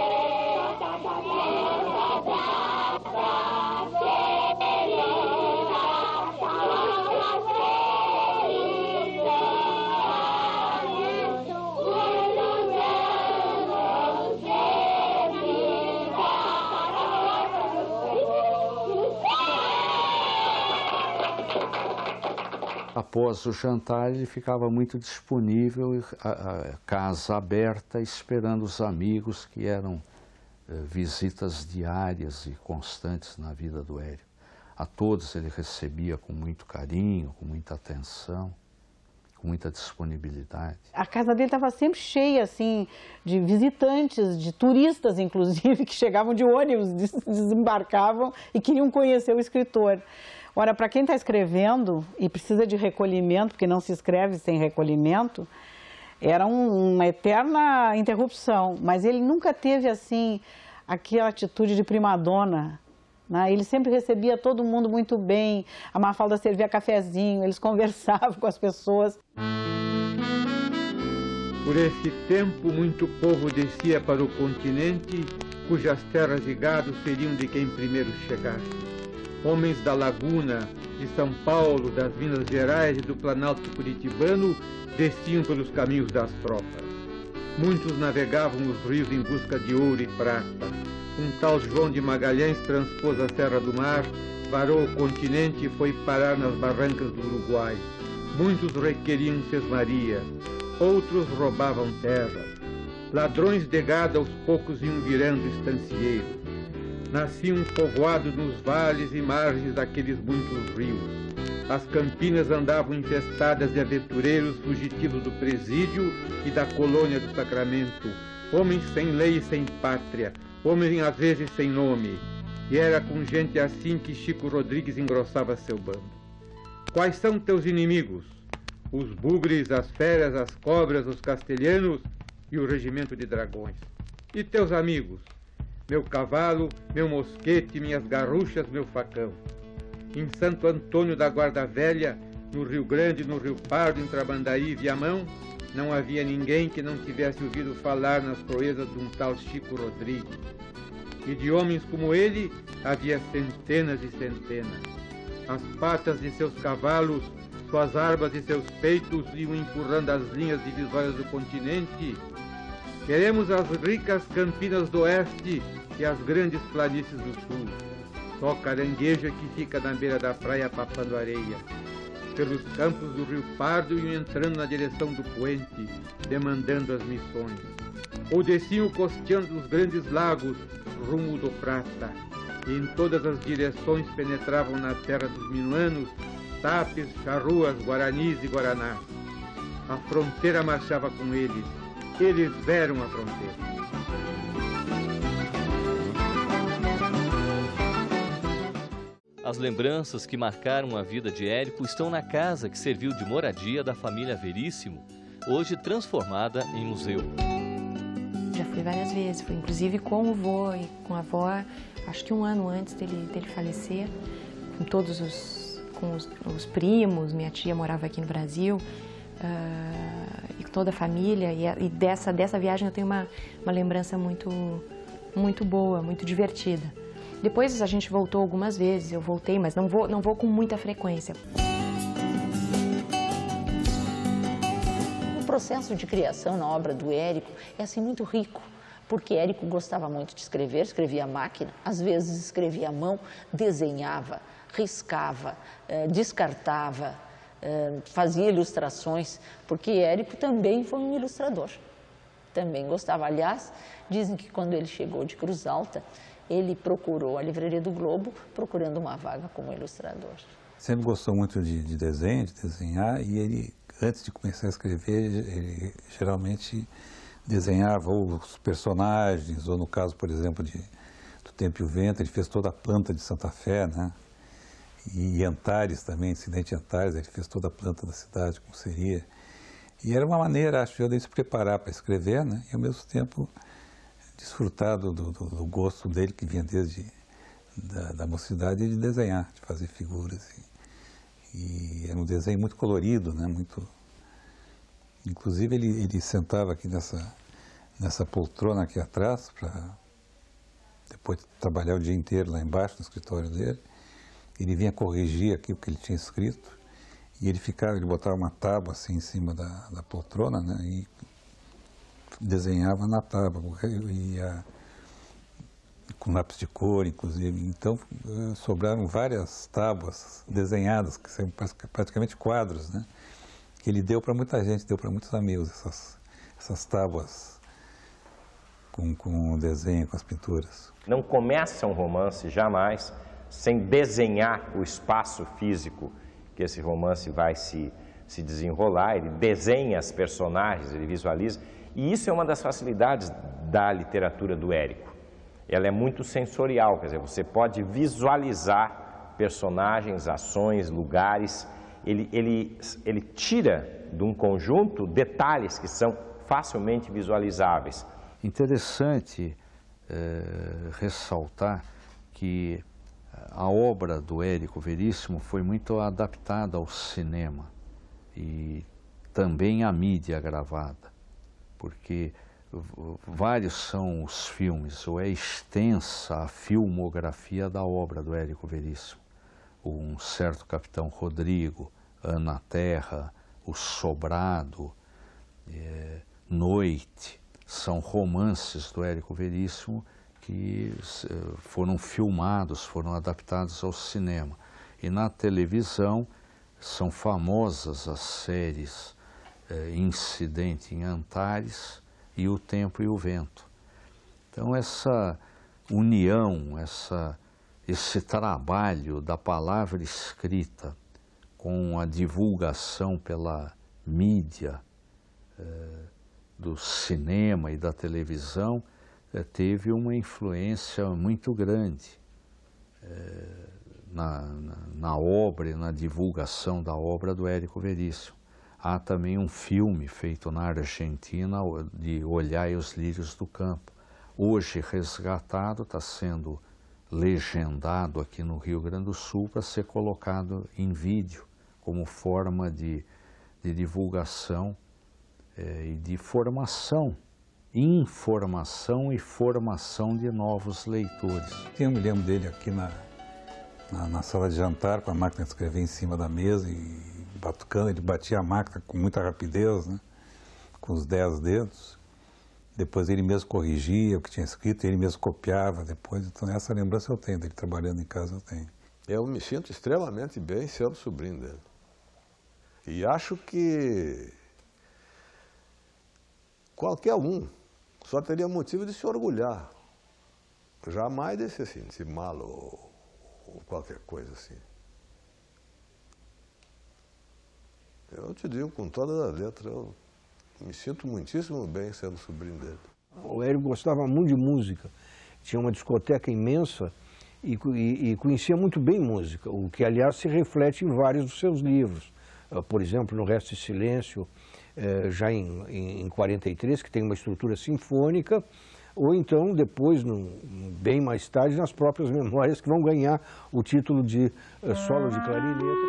Speaker 7: Após o jantar, ele ficava muito disponível, a casa aberta, esperando os amigos, que eram visitas diárias e constantes na vida do Érico. A todos ele recebia com muito carinho, com muita atenção, com muita disponibilidade.
Speaker 10: A casa dele estava sempre cheia, assim, de visitantes, de turistas, inclusive, que chegavam de ônibus, desembarcavam e queriam conhecer o escritor. Ora, para quem está escrevendo e precisa de recolhimento, porque não se escreve sem recolhimento, era uma eterna interrupção. Mas ele nunca teve, assim, aquela atitude de primadona, né? Ele sempre recebia todo mundo muito bem, a Mafalda servia cafezinho, eles conversavam com as pessoas.
Speaker 5: Por esse tempo, muito povo descia para o continente, cujas terras e gado seriam de quem primeiro chegasse. Homens da Laguna, de São Paulo, das Minas Gerais e do Planalto Curitibano desciam pelos caminhos das tropas. Muitos navegavam os rios em busca de ouro e prata. Um tal João de Magalhães transpôs a Serra do Mar, varou o continente e foi parar nas barrancas do Uruguai. Muitos requeriam sesmarias, outros roubavam terras. Ladrões de gado aos poucos iam virando estancieiros. Nasciam povoados nos vales e margens daqueles muitos rios. As campinas andavam infestadas de aventureiros fugitivos do presídio e da colônia do Sacramento, homens sem lei e sem pátria, homens às vezes sem nome. E era com gente assim que Chico Rodrigues engrossava seu bando. Quais são teus inimigos? Os bugres, as feras, as cobras, os castelhanos e o regimento de dragões. E teus amigos? Meu cavalo, meu mosquete, minhas garruchas, meu facão. Em Santo Antônio da Guarda Velha, no Rio Grande, no Rio Pardo, em Tramandaí e Viamão, não havia ninguém que não tivesse ouvido falar nas proezas de um tal Chico Rodrigues. E de homens como ele, havia centenas e centenas. As patas de seus cavalos, suas armas e seus peitos iam empurrando as linhas divisórias do continente. Queremos as ricas campinas do oeste e as grandes planícies do sul. Só caranguejo é que fica na beira da praia papando areia. Pelos campos do Rio Pardo iam entrando na direção do Puente, demandando as missões. Ou desciam costeando os grandes lagos, rumo do Prata. E em todas as direções penetravam na terra dos minuanos, tapes, charruas, guaranis e guaranás. A fronteira marchava com eles. Eles eram a fronteira.
Speaker 4: As lembranças que marcaram a vida de Érico estão na casa que serviu de moradia da família Veríssimo, hoje transformada em museu.
Speaker 15: Já fui várias vezes, fui inclusive com o vô e com a avó, acho que um ano antes dele falecer, com todos os primos, minha tia morava aqui no Brasil, e toda a família, e dessa viagem eu tenho uma lembrança muito boa, muito divertida. Depois a gente voltou algumas vezes, eu voltei, mas não vou com muita frequência.
Speaker 2: O processo de criação na obra do Érico é assim muito rico, porque Érico gostava muito de escrever, escrevia à máquina, às vezes escrevia à mão, desenhava, riscava, descartava, fazia ilustrações, porque Érico também foi um ilustrador. Também gostava. Aliás, dizem que quando ele chegou de Cruz Alta, ele procurou a Livraria do Globo, procurando uma vaga como ilustrador.
Speaker 13: Sempre gostou muito de desenho, de desenhar, e ele, antes de começar a escrever, ele geralmente desenhava ou os personagens, ou no caso, por exemplo, do Tempo e o Vento, ele fez toda a planta de Santa Fé, né? E Antares também, Incidente Antares, ele fez toda a planta da cidade, como seria. E era uma maneira, acho eu, de se preparar para escrever, né? E ao mesmo tempo desfrutar do gosto dele, que vinha desde da mocidade, de desenhar, de fazer figuras. E era um desenho muito colorido, né? Inclusive ele sentava aqui nessa poltrona aqui atrás, para depois de trabalhar o dia inteiro lá embaixo no escritório dele. Ele vinha corrigir aqui o que ele tinha escrito, e ele botava uma tábua assim em cima da poltrona, né? E desenhava na tábua, com lápis de cor, inclusive. Então, sobraram várias tábuas desenhadas, que são praticamente quadros, né? Que ele deu para muita gente, deu para muitos amigos, essas tábuas com o desenho, com as pinturas.
Speaker 3: Não começa um romance jamais sem desenhar o espaço físico que esse romance vai se desenrolar. Ele desenha as personagens, ele visualiza. E isso é uma das facilidades da literatura do Érico. Ela é muito sensorial, quer dizer, você pode visualizar personagens, ações, lugares. Ele tira de um conjunto detalhes que são facilmente visualizáveis.
Speaker 7: Interessante ressaltar que a obra do Érico Veríssimo foi muito adaptada ao cinema e também à mídia gravada, porque vários são os filmes, ou é extensa a filmografia da obra do Érico Veríssimo. Um Certo Capitão Rodrigo, Ana Terra, O Sobrado, Noite, são romances do Érico Veríssimo que foram filmados, foram adaptados ao cinema. E na televisão são famosas as séries Incidente em Antares e O Tempo e o Vento. Então essa união, esse trabalho da palavra escrita com a divulgação pela mídia do cinema e da televisão teve uma influência muito grande na obra e na divulgação da obra do Érico Veríssimo. Há também um filme feito na Argentina de Olhai os Lírios do Campo. Hoje resgatado, está sendo legendado aqui no Rio Grande do Sul para ser colocado em vídeo como forma de divulgação e de formação, informação e formação de novos leitores.
Speaker 13: Eu me lembro dele aqui na sala de jantar, com a máquina de escrever em cima da mesa e batucando. Ele batia a máquina com muita rapidez, né? Com os 10 dedos. Depois ele mesmo corrigia o que tinha escrito, ele mesmo copiava depois. Então essa lembrança eu tenho dele, trabalhando em casa eu tenho.
Speaker 14: Eu me sinto extremamente bem sendo sobrinho dele. E acho que qualquer um só teria motivo de se orgulhar. Jamais de se sentir mal ou qualquer coisa assim. Eu te digo com todas as letras, eu me sinto muitíssimo bem sendo sobrinho dele.
Speaker 6: O Érico gostava muito de música. Tinha uma discoteca imensa e conhecia muito bem música, o que, aliás, se reflete em vários dos seus livros. Por exemplo, no Resto de Silêncio, já em 43, que tem uma estrutura sinfônica, ou então, depois, bem mais tarde, nas próprias memórias, que vão ganhar o título de solo de clarineta.